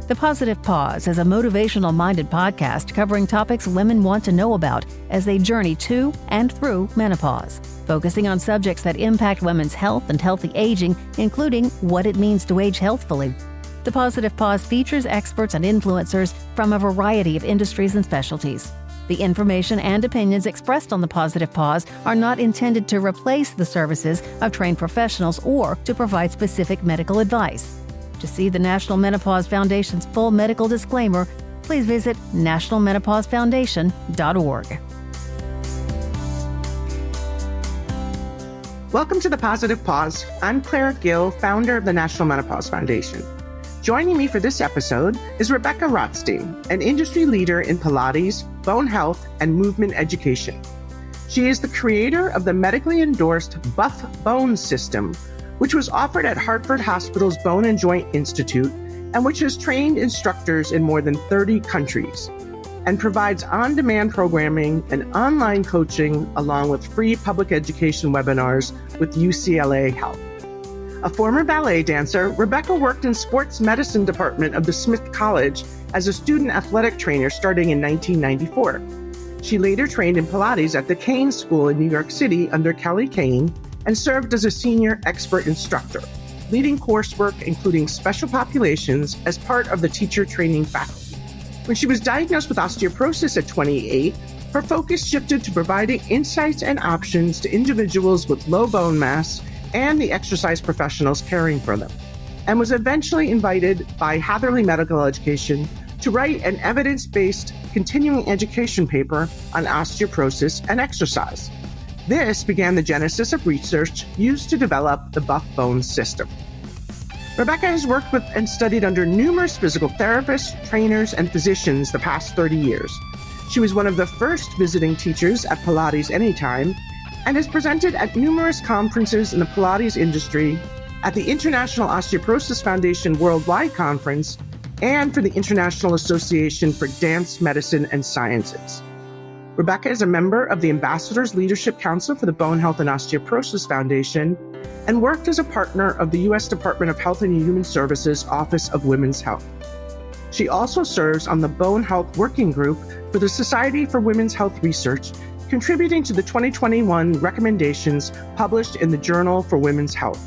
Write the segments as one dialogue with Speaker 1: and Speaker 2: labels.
Speaker 1: The Positive Pause is a motivational-minded podcast covering topics women want to know about as they journey to and through menopause, focusing on subjects that impact women's health and healthy aging, including what it means to age healthfully. The Positive Pause features experts and influencers from a variety of industries and specialties. The information and opinions expressed on the Positive Pause are not intended to replace the services of trained professionals or to provide specific medical advice. To see the National Menopause Foundation's full medical disclaimer, please visit nationalmenopausefoundation.org.
Speaker 2: Welcome to the Positive Pause. I'm Claire Gill, founder of the National Menopause Foundation. Joining me for this episode is Rebekah Rotstein, an industry leader in Pilates, bone health, and movement education. She is the creator of the medically endorsed BHOF bone system, which was offered at Hartford Hospital's Bone and Joint Institute and which has trained instructors in more than 30 countries and provides on-demand programming and online coaching along with free public education webinars with UCLA Health. A former ballet dancer, Rebekah worked in sports medicine department of the Smith College as a student athletic trainer starting in 1994. She later trained in Pilates at the Kane School in New York City under Kelly Kane and served as a senior expert instructor, leading coursework including special populations as part of the teacher training faculty. When she was diagnosed with osteoporosis at 28, her focus shifted to providing insights and options to individuals with low bone mass and the exercise professionals caring for them, and was eventually invited by Hatherley Medical Education to write an evidence-based continuing education paper on osteoporosis and exercise. This began the genesis of research used to develop the BHOF bone system. Rebekah has worked with and studied under numerous physical therapists, trainers, and physicians the past 30 years. She was one of the first visiting teachers at Pilates Anytime and has presented at numerous conferences in the Pilates industry, at the International Osteoporosis Foundation Worldwide Conference, and for the International Association for Dance, Medicine, and Sciences. Rebekah is a member of the Ambassadors Leadership Council for the Bone Health and Osteoporosis Foundation and worked as a partner of the U.S. Department of Health and Human Services Office of Women's Health. She also serves on the Bone Health Working Group for the Society for Women's Health Research, contributing to the 2021 recommendations published in the Journal for Women's Health.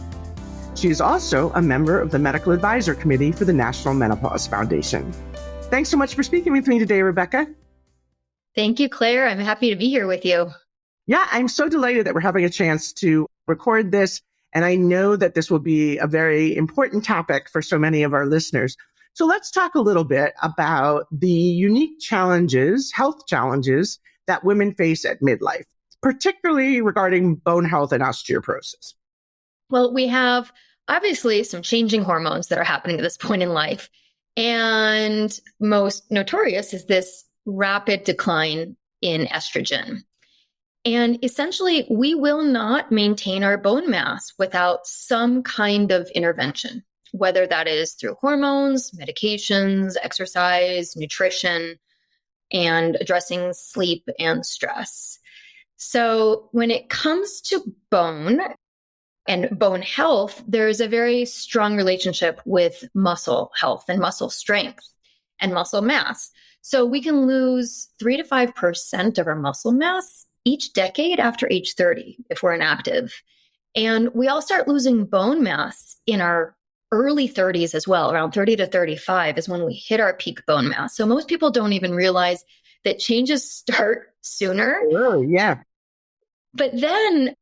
Speaker 2: She is also a member of the Medical Advisor Committee for the National Menopause Foundation. Thanks so much for speaking with me today, Rebekah.
Speaker 3: Thank you, Claire. I'm happy to be here with you.
Speaker 2: Yeah, I'm so delighted that we're having a chance to record this. And I know that this will be a very important topic for so many of our listeners. So let's talk a little bit about the unique challenges, health challenges that women face at midlife, particularly regarding bone health and osteoporosis.
Speaker 3: Well, we have obviously some changing hormones that are happening at this point in life. And most notorious is this rapid decline in estrogen. And essentially, we will not maintain our bone mass without some kind of intervention, whether that is through hormones, medications, exercise, nutrition, and addressing sleep and stress. So when it comes to bone and bone health, there's a very strong relationship with muscle health and muscle strength and muscle mass. So we can lose 3 to 5% of our muscle mass each decade after age 30 if we're inactive. And we all start losing bone mass in our early 30s as well. Around 30 to 35 is when we hit our peak bone mass. So most people don't even realize that changes start sooner.
Speaker 2: Oh, yeah.
Speaker 3: But then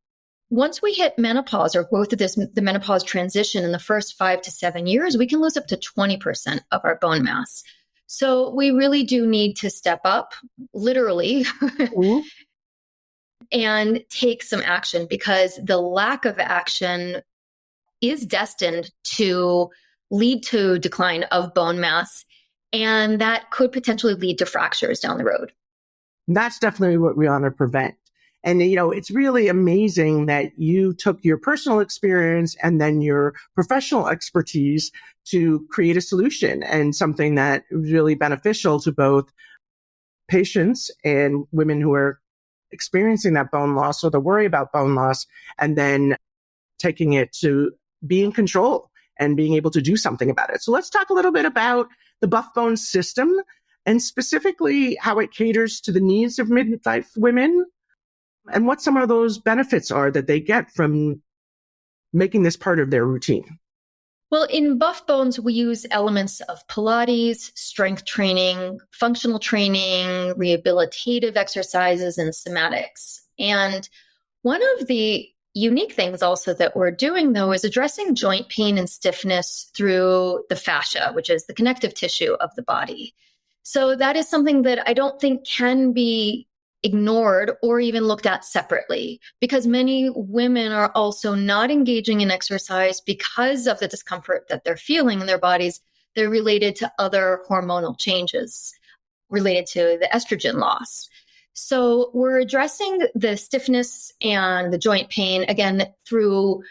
Speaker 3: once we hit menopause or go through the menopause transition in the first 5 to 7 years, we can lose up to 20% of our bone mass. So we really do need to step up, literally, and take some action, because the lack of action is destined to lead to decline of bone mass, and that could potentially lead to fractures down the road.
Speaker 2: That's definitely what we want to prevent. And, you know, it's really amazing that you took your personal experience and then your professional expertise to create a solution, and something that is really beneficial to both patients and women who are experiencing that bone loss or the worry about bone loss, and then taking it to be in control and being able to do something about it. So let's talk a little bit about the Buff Bones system and specifically how it caters to the needs of midlife women and what some of those benefits are that they get from making this part of their routine.
Speaker 3: Well, in Buff Bones, we use elements of Pilates, strength training, functional training, rehabilitative exercises, and somatics. And one of the unique things also that we're doing, though, is addressing joint pain and stiffness through the fascia, which is the connective tissue of the body. So that is something that I don't think can be ignored or even looked at separately, because many women are also not engaging in exercise because of the discomfort that they're feeling in their bodies. They're related to other hormonal changes related to the estrogen loss. So we're addressing the stiffness and the joint pain, again, through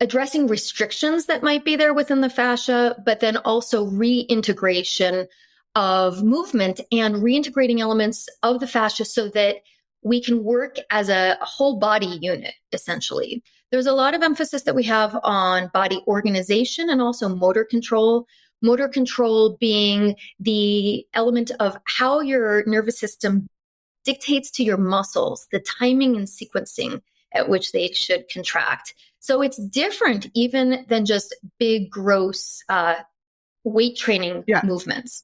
Speaker 3: addressing restrictions that might be there within the fascia, but then also reintegration of movement and reintegrating elements of the fascia so that we can work as a whole body unit, essentially. There's a lot of emphasis that we have on body organization and also motor control. Motor control being the element of how your nervous system dictates to your muscles, the timing and sequencing at which they should contract. So it's different even than just big, gross weight training movements.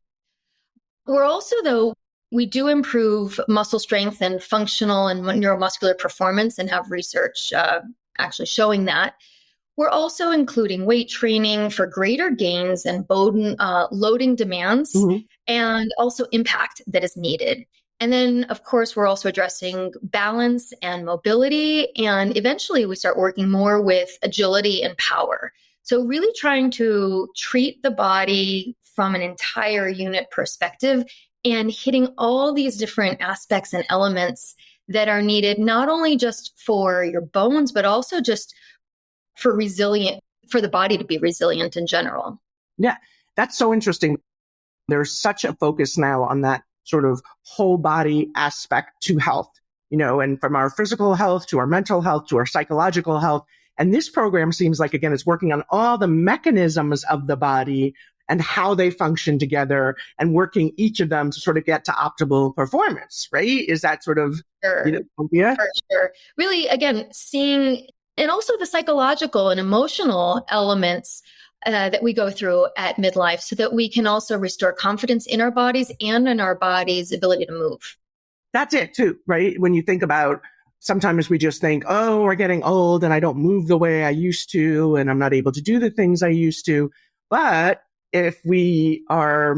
Speaker 3: We're also, though, we do improve muscle strength and functional and neuromuscular performance and have research actually showing that. We're also including weight training for greater gains and bone loading demands and also impact that is needed. And then, of course, we're also addressing balance and mobility. And eventually we start working more with agility and power. So really trying to treat the body from an entire unit perspective and hitting all these different aspects and elements that are needed, not only just for your bones, but also just for the body to be resilient in general.
Speaker 2: Yeah, that's so interesting. There's such a focus now on that sort of whole body aspect to health, and from our physical health to our mental health to our psychological health. And this program seems like, again, it's working on all the mechanisms of the body and how they function together and working each of them to sort of get to optimal performance, right? Is that sort of idea?
Speaker 3: For sure. Really, again, seeing, and also the psychological and emotional elements that we go through at midlife so that we can also restore confidence in our bodies and in our body's ability to move.
Speaker 2: That's it too, right? When you think about, sometimes we just think, oh, we're getting old and I don't move the way I used to and I'm not able to do the things I used to. But if we are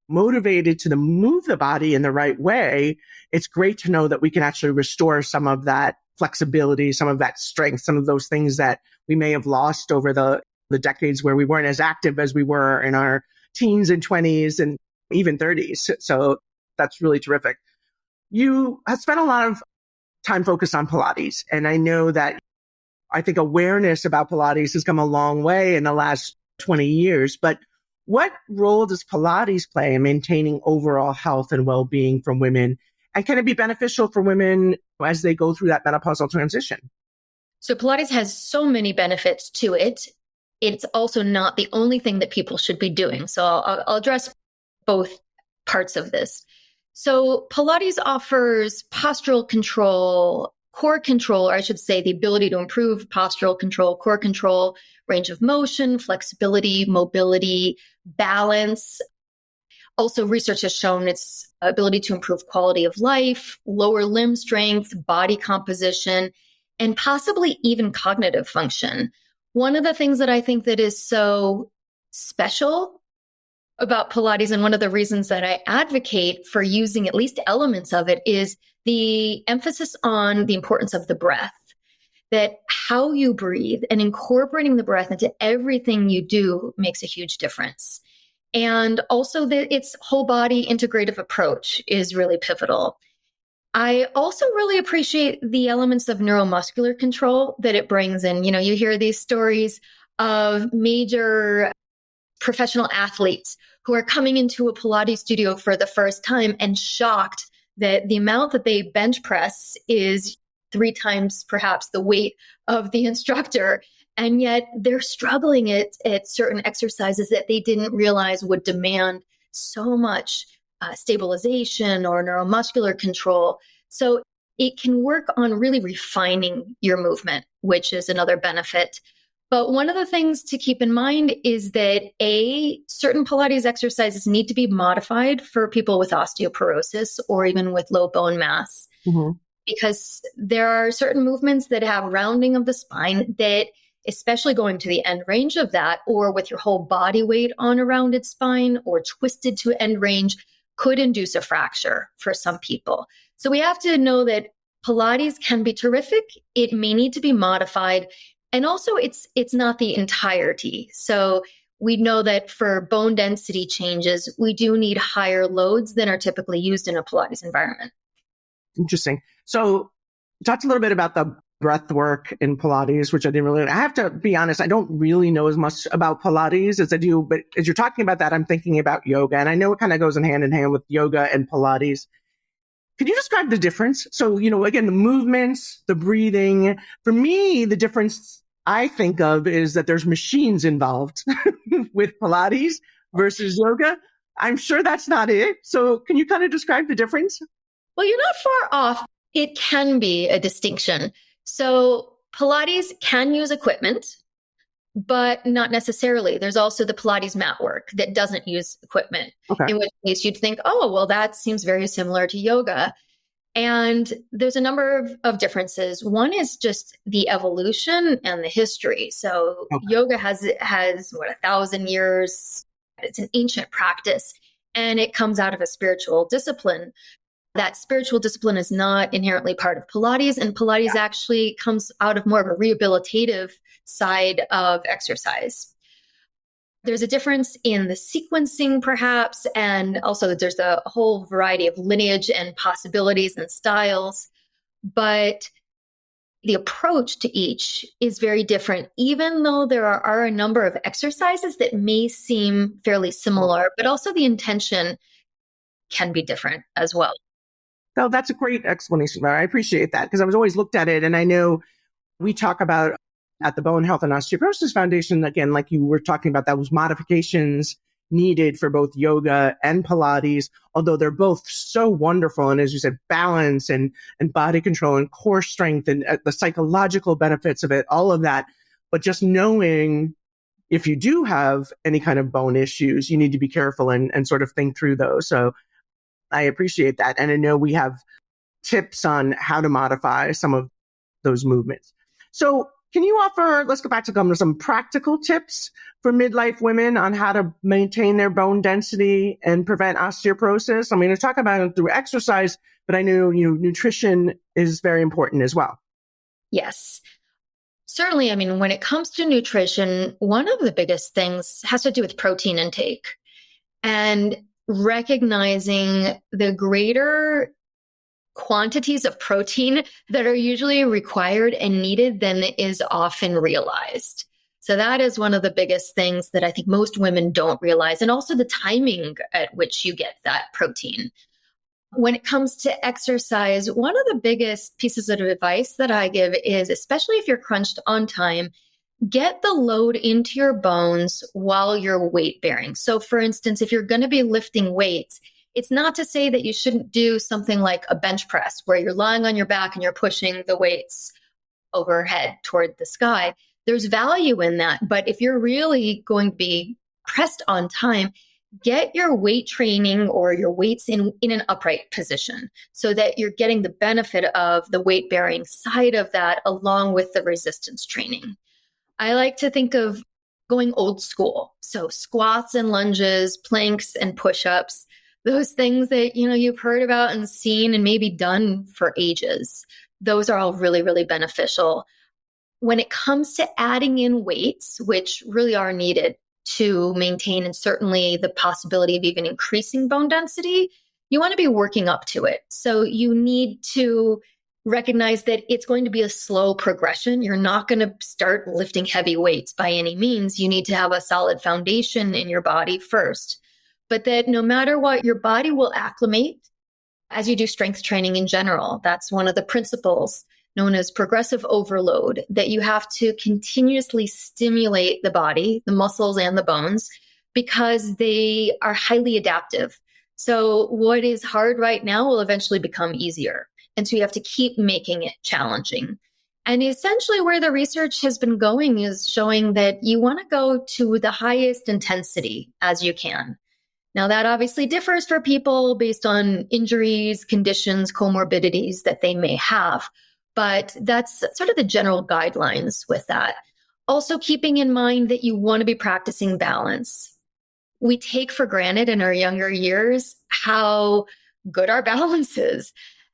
Speaker 2: motivated to move the body in the right way, it's great to know that we can actually restore some of that flexibility, some of that strength, some of those things that we may have lost over the decades where we weren't as active as we were in our teens and 20s and even 30s. So that's really terrific. You have spent a lot of time focused on Pilates. And I know that I think awareness about Pilates has come a long way in the last 20 years. But what role does Pilates play in maintaining overall health and well-being for women? And can it be beneficial for women as they go through that menopausal transition?
Speaker 3: So Pilates has so many benefits to it. It's also not the only thing that people should be doing. So I'll address both parts of this. So Pilates offers postural control, core control, or I should say the ability to improve postural control, core control, range of motion, flexibility, mobility, balance. Also, research has shown its ability to improve quality of life, lower limb strength, body composition, and possibly even cognitive function. One of the things that I think that is so special about Pilates, and one of the reasons that I advocate for using at least elements of it, is the emphasis on the importance of the breath, that how you breathe and incorporating the breath into everything you do makes a huge difference. And also that its whole body integrative approach is really pivotal. I also really appreciate the elements of neuromuscular control that it brings in. You hear these stories of major professional athletes who are coming into a Pilates studio for the first time and shocked that the amount that they bench press is 3 times perhaps the weight of the instructor. And yet they're struggling at certain exercises that they didn't realize would demand so much stabilization or neuromuscular control. So it can work on really refining your movement, which is another benefit. But one of the things to keep in mind is that certain Pilates exercises need to be modified for people with osteoporosis or even with low bone mass, because there are certain movements that have rounding of the spine that, especially going to the end range of that, or with your whole body weight on a rounded spine or twisted to end range, could induce a fracture for some people. So we have to know that Pilates can be terrific. It may need to be modified. And also it's not the entirety. So we know that for bone density changes, we do need higher loads than are typically used in a Pilates environment.
Speaker 2: Interesting. So you talked a little bit about the breath work in Pilates, which I didn't really, I have to be honest, I don't really know as much about Pilates as I do, but as you're talking about that, I'm thinking about yoga. And I know it kind of goes in hand with yoga and Pilates. Could you describe the difference? So, again, the movements, the breathing. For me, the difference I think of is that there's machines involved with Pilates versus yoga. I'm sure that's not it. So can you kind of describe the difference?
Speaker 3: Well, you're not far off. It can be a distinction. So Pilates can use equipment, but not necessarily. There's also the Pilates mat work that doesn't use equipment, in which case you'd think, oh, well, that seems very similar to yoga. And there's a number of differences. One is just the evolution and the history. So yoga has 1,000 years. It's an ancient practice, and it comes out of a spiritual discipline. That spiritual discipline is not inherently part of Pilates, and Pilates actually comes out of more of a rehabilitative side of exercise. There's a difference in the sequencing, perhaps, and also there's a whole variety of lineage and possibilities and styles. But the approach to each is very different, even though there are a number of exercises that may seem fairly similar, but also the intention can be different as well.
Speaker 2: No, that's a great explanation. I appreciate that, because I was always looked at it, and I know we talk about at the Bone Health and Osteoporosis Foundation, again, like you were talking about, that was modifications needed for both yoga and Pilates, although they're both so wonderful. And as you said, balance and body control and core strength and the psychological benefits of it, all of that. But just knowing if you do have any kind of bone issues, you need to be careful and sort of think through those. So I appreciate that. And I know we have tips on how to modify some of those movements. So can you offer, let's go back to some practical tips for midlife women on how to maintain their bone density and prevent osteoporosis? I mean, I talk about it through exercise, but I know, nutrition is very important as well.
Speaker 3: Yes. Certainly, I mean, when it comes to nutrition, one of the biggest things has to do with protein intake and recognizing the greater quantities of protein that are usually required and needed than is often realized. So that is one of the biggest things that I think most women don't realize, and also the timing at which you get that protein. When it comes to exercise, one of the biggest pieces of advice that I give is, especially if you're crunched on time, get the load into your bones while you're weight bearing. So for instance, if you're going to be lifting weights, it's not to say that you shouldn't do something like a bench press where you're lying on your back and you're pushing the weights overhead toward the sky. There's value in that. But if you're really going to be pressed on time, get your weight training or your weights in an upright position so that you're getting the benefit of the weight bearing side of that along with the resistance training. I like to think of going old school. So squats and lunges, planks and push-ups, those things that, you've heard about and seen and maybe done for ages. Those are all really, really beneficial. When it comes to adding in weights, which really are needed to maintain and certainly the possibility of even increasing bone density, you want to be working up to it. So you need to recognize that it's going to be a slow progression. You're not going to start lifting heavy weights by any means. You need to have a solid foundation in your body first. But that no matter what, your body will acclimate as you do strength training in general. That's one of the principles known as progressive overload, that you have to continuously stimulate the body, the muscles and the bones, because they are highly adaptive. So what is hard right now will eventually become easier. And so you have to keep making it challenging. And essentially where the research has been going is showing that you want to go to the highest intensity as you can. Now that obviously differs for people based on injuries, conditions, comorbidities that they may have, but that's sort of the general guidelines with that. Also keeping in mind that you want to be practicing balance. We take for granted in our younger years how good our balance is.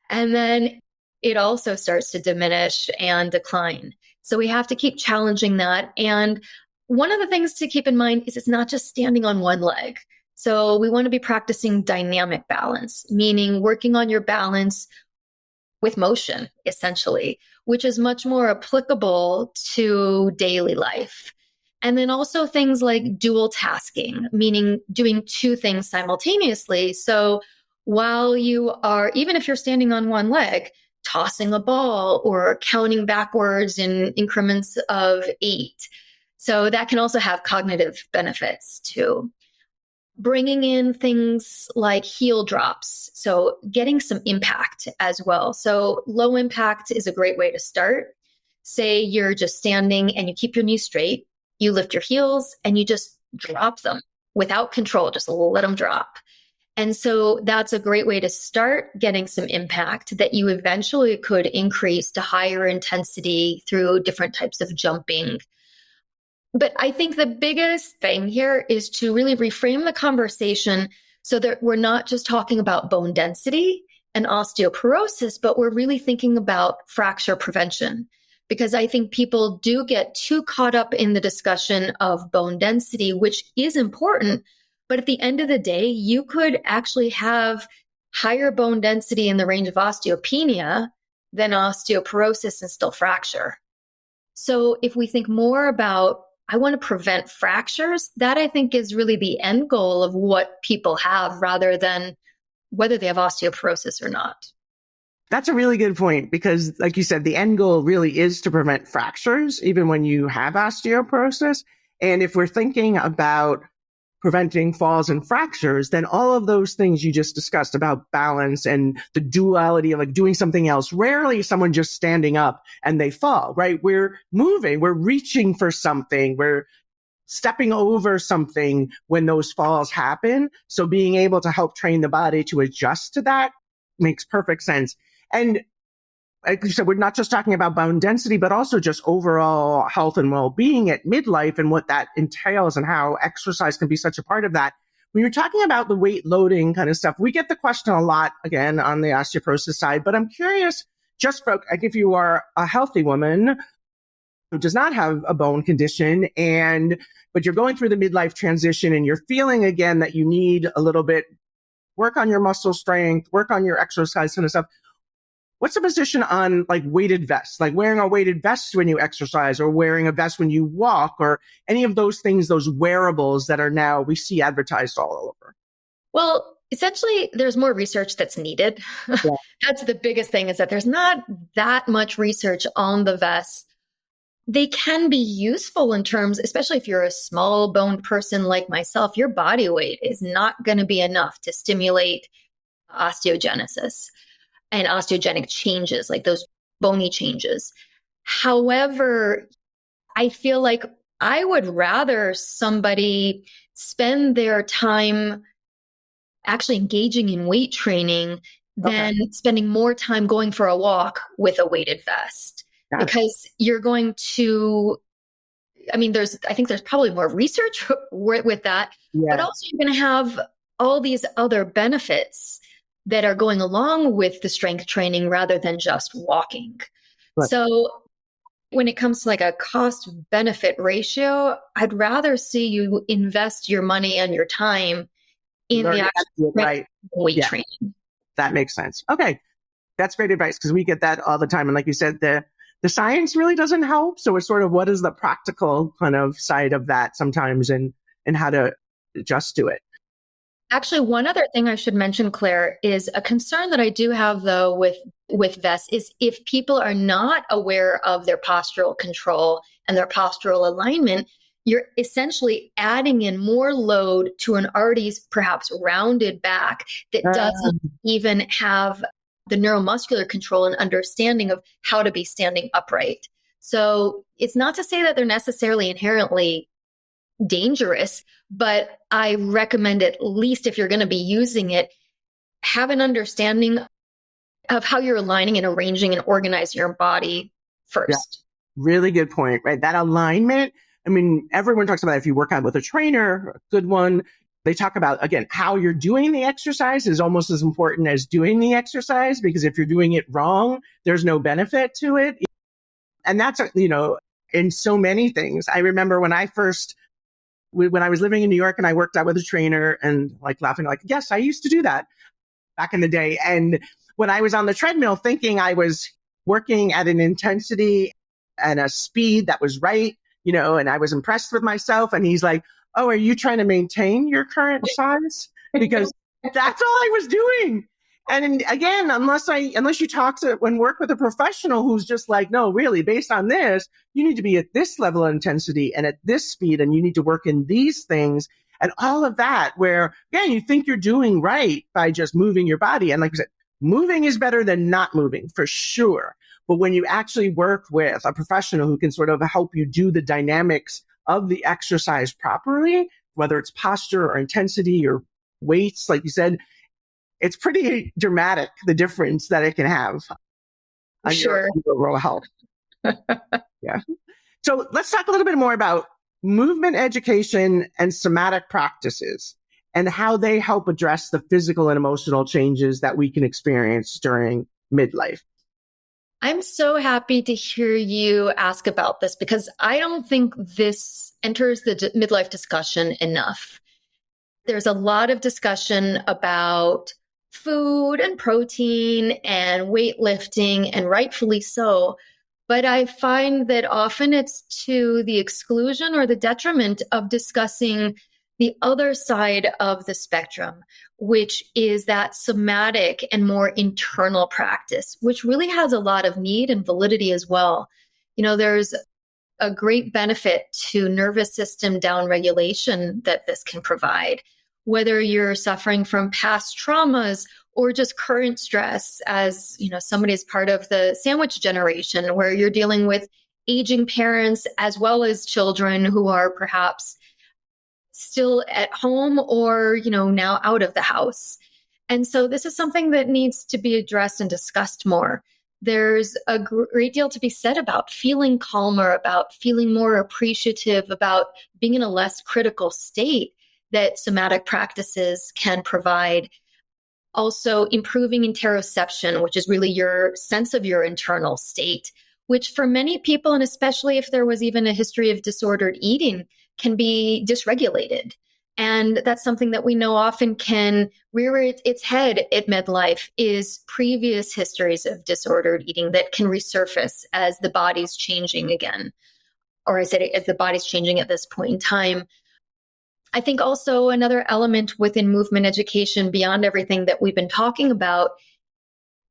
Speaker 3: And then it also starts to diminish and decline. So we have to keep challenging that. And one of the things to keep in mind is it's not just standing on one leg. So we want to be practicing dynamic balance, meaning working on your balance with motion, essentially, which is much more applicable to daily life. And then also things like dual tasking, meaning doing two things simultaneously. So while you are, even if you're standing on one leg, tossing a ball or counting backwards in increments of 8. So that can also have cognitive benefits too. Bringing in things like heel drops. So getting some impact as well. So low impact is a great way to start. Say you're just standing and you keep your knees straight. You lift your heels and you just drop them without control, just let them drop. And so that's a great way to start getting some impact that you eventually could increase to higher intensity through different types of jumping. But I think the biggest thing here is to really reframe the conversation so that we're not just talking about bone density and osteoporosis, but we're really thinking about fracture prevention. Because I think people do get too caught up in the discussion of bone density, which is important. But at the end of the day, you could actually have higher bone density in the range of osteopenia than osteoporosis and still fracture. So if we think more about, I want to prevent fractures, that I think is really the end goal of what people have rather than whether they have osteoporosis or not.
Speaker 2: That's a really good point because, like you said, the end goal really is to prevent fractures, even when you have osteoporosis. And if we're thinking about preventing falls and fractures, then all of those things you just discussed about balance and the duality of like doing something else, rarely someone just standing up and they fall, right? We're moving, we're reaching for something, we're stepping over something when those falls happen. So being able to help train the body to adjust to that makes perfect sense. And like you said, we're not just talking about bone density, but also just overall health and well-being at midlife and what that entails and how exercise can be such a part of that. When you're talking about the weight loading kind of stuff, we get the question a lot, again, on the osteoporosis side, but I'm curious, just for, like, if you are a healthy woman who does not have a bone condition but you're going through the midlife transition and you're feeling again that you need a little bit work on your muscle strength, work on your exercise kind of stuff. What's the position on like weighted vests, like wearing a weighted vest when you exercise or wearing a vest when you walk or any of those things, those wearables that are now we see advertised all over?
Speaker 3: Well, essentially, there's more research that's needed. Yeah. That's the biggest thing is that there's not that much research on the vests. They can be useful in terms, especially if you're a small boned person like myself, your body weight is not going to be enough to stimulate osteogenesis and osteogenic changes, like those bony changes. However, I feel like I would rather somebody spend their time actually engaging in weight training than spending more time going for a walk with a weighted vest. Got because it. You're going to, I think there's probably more research with that, but also you're going to have all these other benefits that are going along with the strength training rather than just walking. Right. So when it comes to like a cost benefit ratio, I'd rather see you invest your money and your time in the actual weight training.
Speaker 2: That makes sense. Okay. That's great advice because we get that all the time. And like you said, the science really doesn't help. So it's sort of what is the practical kind of side of that sometimes and how to adjust to it.
Speaker 3: Actually, one other thing I should mention, Claire, is a concern that I do have, though, with vests is if people are not aware of their postural control and their postural alignment, you're essentially adding in more load to an already perhaps rounded back that doesn't even have the neuromuscular control and understanding of how to be standing upright. So it's not to say that they're necessarily inherently dangerous, but I recommend, at least if you're going to be using it, have an understanding of how you're aligning and arranging and organizing your body first.
Speaker 2: Yeah. Really good point, right? That alignment. I mean, everyone talks about if you work out with a trainer, a good one, they talk about, again, how you're doing the exercise is almost as important as doing the exercise, because if you're doing it wrong, there's no benefit to it. And that's, in so many things. I remember when I was living in New York and I worked out with a trainer and laughing, yes, I used to do that back in the day. And when I was on the treadmill thinking I was working at an intensity and a speed that was right, and I was impressed with myself. And he's like, oh, are you trying to maintain your current size? Because that's all I was doing. And again, unless you talk to and work with a professional who's just like, no, really, based on this, you need to be at this level of intensity and at this speed, and you need to work in these things and all of that, where, again, you think you're doing right by just moving your body. And like I said, moving is better than not moving for sure. But when you actually work with a professional who can sort of help you do the dynamics of the exercise properly, whether it's posture or intensity or weights, like you said, it's pretty dramatic, the difference that it can have on your overall health. Yeah. So let's talk a little bit more about movement education and somatic practices and how they help address the physical and emotional changes that we can experience during midlife.
Speaker 3: I'm so happy to hear you ask about this, because I don't think this enters the midlife discussion enough. There's a lot of discussion about food and protein and weightlifting, and rightfully so. But I find that often it's to the exclusion or the detriment of discussing the other side of the spectrum, which is that somatic and more internal practice, which really has a lot of need and validity as well. There's a great benefit to nervous system downregulation that this can provide, whether you're suffering from past traumas or just current stress, as somebody is part of the sandwich generation, where you're dealing with aging parents as well as children who are perhaps still at home or, now out of the house. And so this is something that needs to be addressed and discussed more. There's a great deal to be said about feeling calmer, about feeling more appreciative, about being in a less critical state that somatic practices can provide. Also improving interoception, which is really your sense of your internal state, which for many people, and especially if there was even a history of disordered eating, can be dysregulated. And that's something that we know often can rear its head at midlife, is previous histories of disordered eating that can resurface as the body's changing again, or as the body's changing at this point in time. I think also another element within movement education, beyond everything that we've been talking about,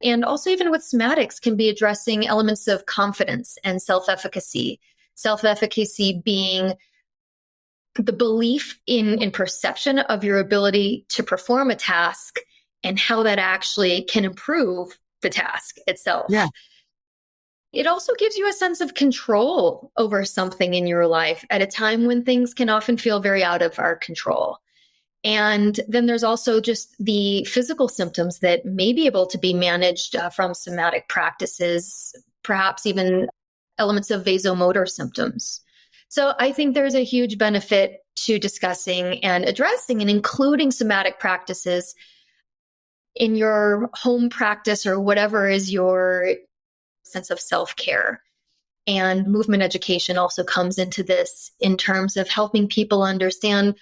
Speaker 3: and also even with somatics, can be addressing elements of confidence and self-efficacy. Self-efficacy being the belief in perception of your ability to perform a task and how that actually can improve the task itself.
Speaker 2: Yeah.
Speaker 3: It also gives you a sense of control over something in your life at a time when things can often feel very out of our control. And then there's also just the physical symptoms that may be able to be managed from somatic practices, perhaps even elements of vasomotor symptoms. So I think there's a huge benefit to discussing and addressing and including somatic practices in your home practice or whatever is your sense of self-care. And movement education also comes into this in terms of helping people understand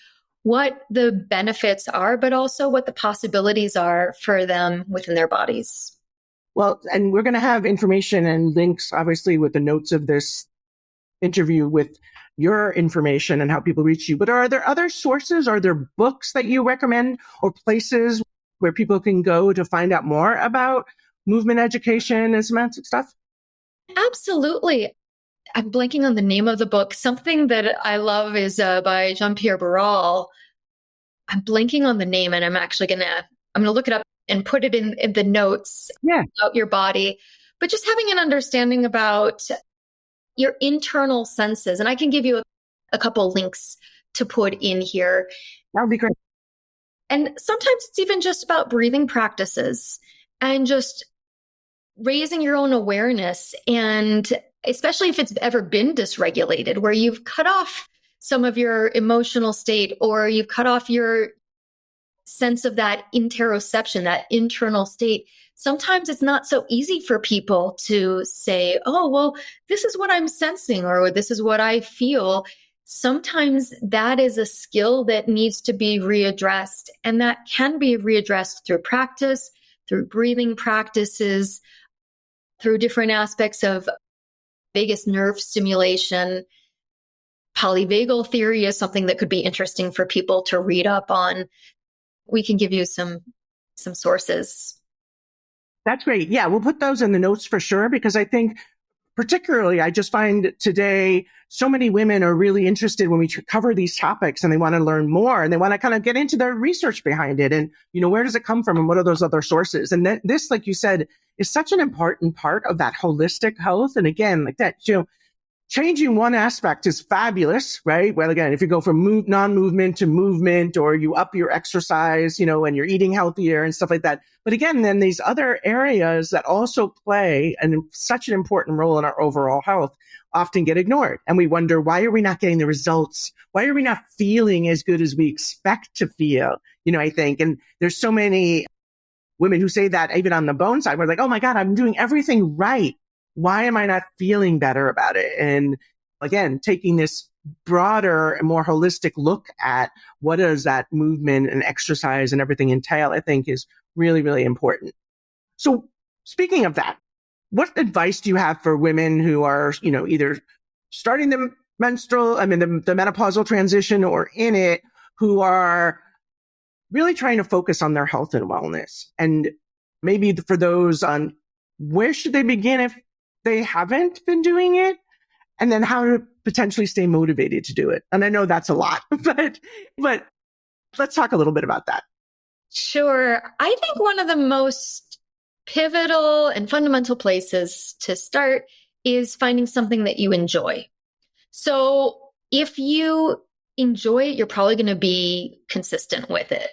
Speaker 3: what the benefits are, but also what the possibilities are for them within their bodies.
Speaker 2: Well, and we're going to have information and links, obviously, with the notes of this interview with your information and how people reach you, but are there other sources? Are there books that you recommend or places where people can go to find out more about movement education and semantic stuff?
Speaker 3: Absolutely. I'm blanking on the name of the book. Something that I love is by Jean-Pierre Barral. I'm blanking on the name, and I'm gonna look it up and put it in the notes about your body. But just having an understanding about your internal senses. And I can give you a couple links to put in here.
Speaker 2: That would be great.
Speaker 3: And sometimes it's even just about breathing practices and just raising your own awareness. And especially if it's ever been dysregulated, where you've cut off some of your emotional state, or you've cut off your sense of that interoception, that internal state. Sometimes it's not so easy for people to say, oh, well, this is what I'm sensing, or this is what I feel. Sometimes that is a skill that needs to be readdressed, and that can be readdressed through practice, through breathing practices, through different aspects of vagus nerve stimulation. Polyvagal theory is something that could be interesting for people to read up on. We can give you some sources.
Speaker 2: That's great. Yeah, we'll put those in the notes for sure, because I think particularly I just find today so many women are really interested when we cover these topics, and they want to learn more, and they want to kind of get into the research behind it. And, where does it come from, and what are those other sources? And this, like you said, is such an important part of that holistic health. And again, like that, changing one aspect is fabulous, right? Well, again, if you go from non-movement to movement, or you up your exercise, and you're eating healthier and stuff like that. But again, then these other areas that also play such an important role in our overall health often get ignored. And we wonder, why are we not getting the results? Why are we not feeling as good as we expect to feel? I think, and there's so many women who say that even on the bone side, we're like, oh my God, I'm doing everything right. Why am I not feeling better about it? And again, taking this broader and more holistic look at what does that movement and exercise and everything entail, I think is really, really important. So speaking of that, what advice do you have for women who are, either starting the menopausal transition or in it, who are really trying to focus on their health and wellness? And maybe for those on where should they begin if they haven't been doing it, and then how to potentially stay motivated to do it. And I know that's a lot, but let's talk a little bit about that.
Speaker 3: Sure. I think one of the most pivotal and fundamental places to start is finding something that you enjoy. So if you enjoy it, you're probably going to be consistent with it.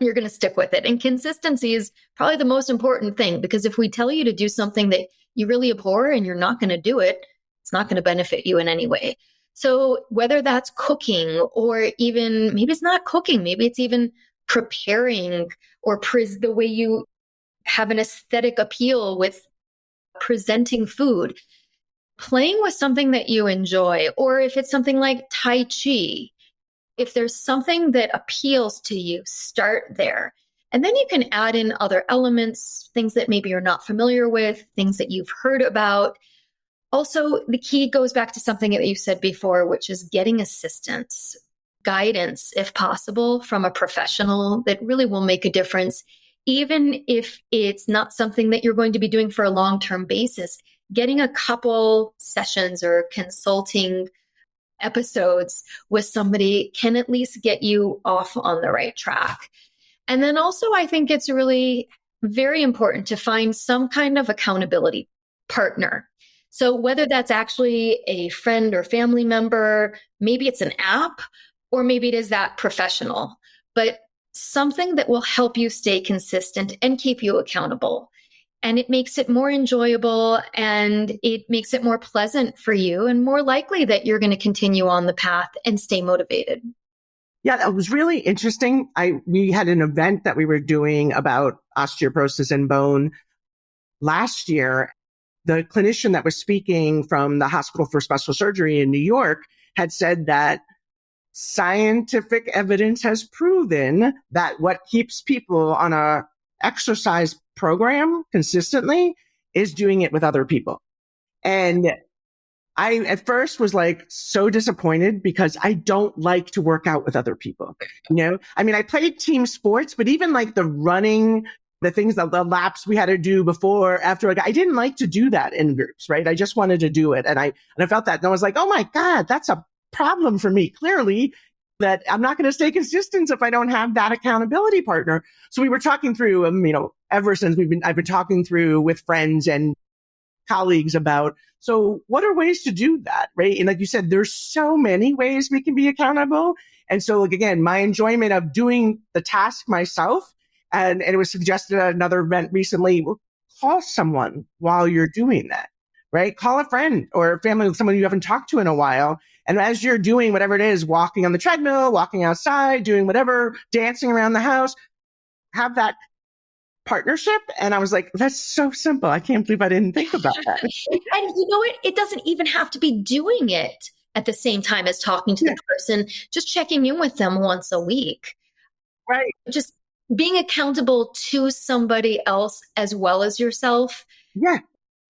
Speaker 3: You're going to stick with it. And consistency is probably the most important thing, because if we tell you to do something that you really abhor and you're not going to do it, it's not going to benefit you in any way. So whether that's cooking, or even maybe it's not cooking, maybe it's even preparing, or the way you have an aesthetic appeal with presenting food, playing with something that you enjoy, or if it's something like Tai Chi, if there's something that appeals to you, start there. And then you can add in other elements, things that maybe you're not familiar with, things that you've heard about. Also, the key goes back to something that you said before, which is getting assistance, guidance, if possible, from a professional that really will make a difference. Even if it's not something that you're going to be doing for a long-term basis, getting a couple sessions or consulting episodes with somebody can at least get you off on the right track. And then also, I think it's really very important to find some kind of accountability partner. So whether that's actually a friend or family member, maybe it's an app, or maybe it is that professional, but something that will help you stay consistent and keep you accountable. And it makes it more enjoyable, and it makes it more pleasant for you, and more likely that you're going to continue on the path and stay motivated.
Speaker 2: Yeah, that was really interesting. We had an event that we were doing about osteoporosis and bone last year. The clinician that was speaking from the Hospital for Special Surgery in New York had said that scientific evidence has proven that what keeps people on a exercise program consistently is doing it with other people. And I at first was like so disappointed because I don't like to work out with other people. I mean, I played team sports, but even like the running, the things that the laps we had to do before, after, I didn't like to do that in groups, right? I just wanted to do it. And I felt that, and I was like, oh my God, that's a problem for me. Clearly that I'm not going to stay consistent if I don't have that accountability partner. So we were talking through, ever since I've been talking through with friends and colleagues about, so what are ways to do that, right? And like you said, there's so many ways we can be accountable. And so like, again, my enjoyment of doing the task myself, and it was suggested at another event recently, well, call someone while you're doing that, right? Call a friend or family, someone you haven't talked to in a while. And as you're doing whatever it is, walking on the treadmill, walking outside, doing whatever, dancing around the house, have that partnership. And I was like, that's so simple. I can't believe I didn't think about that.
Speaker 3: And you know what? It doesn't even have to be doing it at the same time as talking to the person, just checking in with them once a week.
Speaker 2: Right.
Speaker 3: Just being accountable to somebody else as well as yourself.
Speaker 2: Yeah.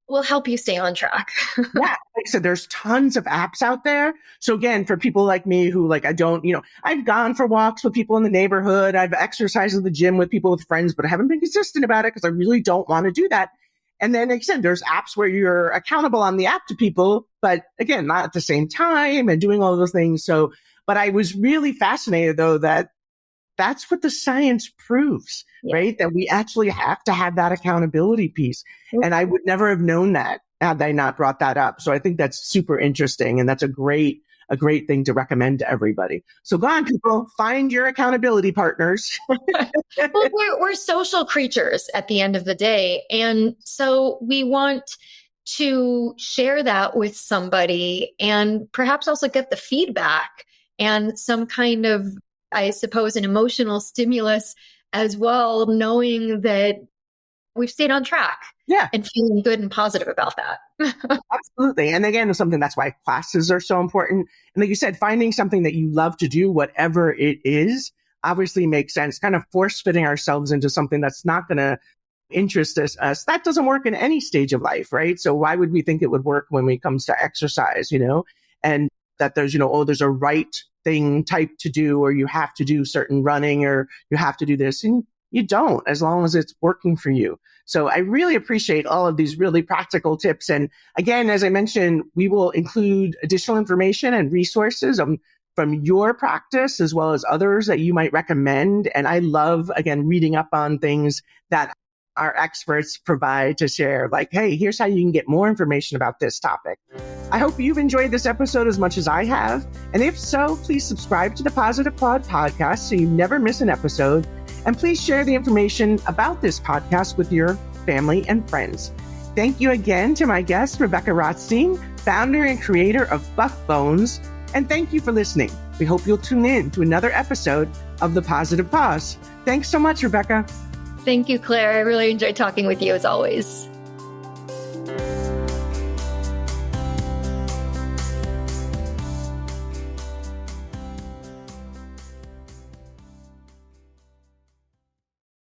Speaker 3: Will help you stay on track.
Speaker 2: Yeah. Like I said, there's tons of apps out there. So again, for people like me who I've gone for walks with people in the neighborhood. I've exercised at the gym with people, with friends, but I haven't been consistent about it because I really don't want to do that. And then, like I said, there's apps where you're accountable on the app to people, but again, not at the same time and doing all those things. So, but I was really fascinated though that that's what the science proves, right? That we actually have to have that accountability piece. Mm-hmm. And I would never have known that had they not brought that up. So I think that's super interesting. And that's a great thing to recommend to everybody. So go on, people, find your accountability partners.
Speaker 3: Well, we're social creatures at the end of the day. And so we want to share that with somebody and perhaps also get the feedback and some kind of, I suppose, an emotional stimulus as well, knowing that we've stayed on track.
Speaker 2: Yeah.
Speaker 3: And feeling good and positive about that.
Speaker 2: Absolutely. And again, it's something that's why classes are so important. And like you said, finding something that you love to do, whatever it is, obviously makes sense. Kind of force fitting ourselves into something that's not going to interest us. That doesn't work in any stage of life, right? So why would we think it would work when it comes to exercise, and that there's, there's a right thing type to do, or you have to do certain running, or you have to do this, and you don't, as long as it's working for you. So I really appreciate all of these really practical tips. And again, as I mentioned, we will include additional information and resources from your practice, as well as others that you might recommend. And I love, again, reading up on things that our experts provide to share, like, hey, here's how you can get more information about this topic. I hope you've enjoyed this episode as much as I have. And if so, please subscribe to the Positive Pod podcast so you never miss an episode. And please share the information about this podcast with your family and friends. Thank you again to my guest, Rebekah Rotstein, founder and creator of Buff Bones. And thank you for listening. We hope you'll tune in to another episode of The Positive Pause. Thanks so much, Rebekah.
Speaker 3: Thank you, Claire. I really enjoyed talking with you as always.